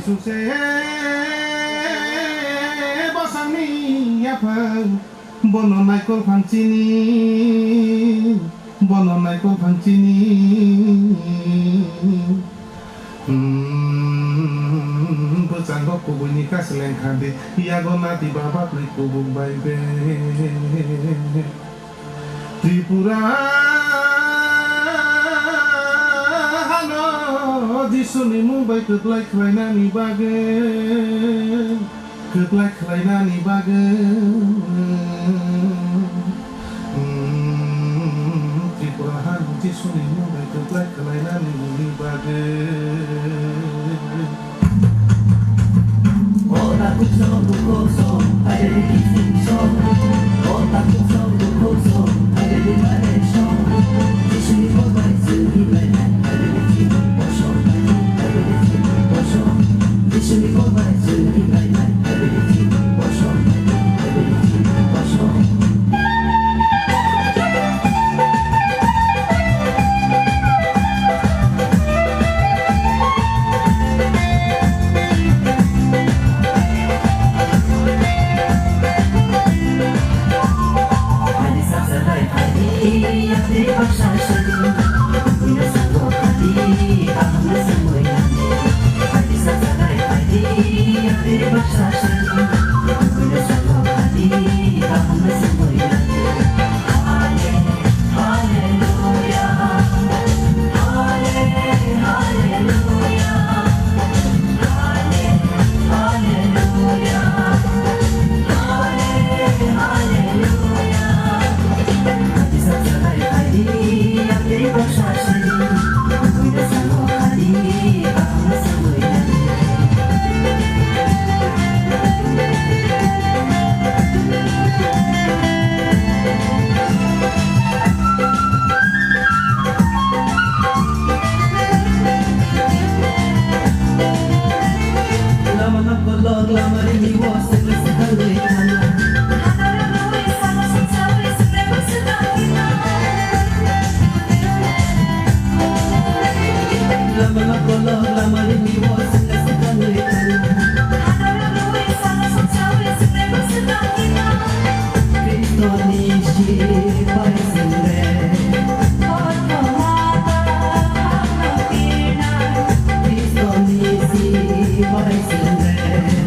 suse bosani afang bono naikol phancini bono naikol phancini Bocanggo kubuni kaseleng khande iago nati baba pri kubuk baibe Tripura hano disuni mumbai ketlai khlainani bage ketlai khlainani bage Tripura hano disuni mumbai ketlai khlainani bage Otaku song bukoso ada di kising song Otaku song bukoso ada di mare song Disini bobai sugi lena ada di sini bosong ada di sini bosong Disini bobai sugi lena ada di sini bosong ada di sini bosong Bye.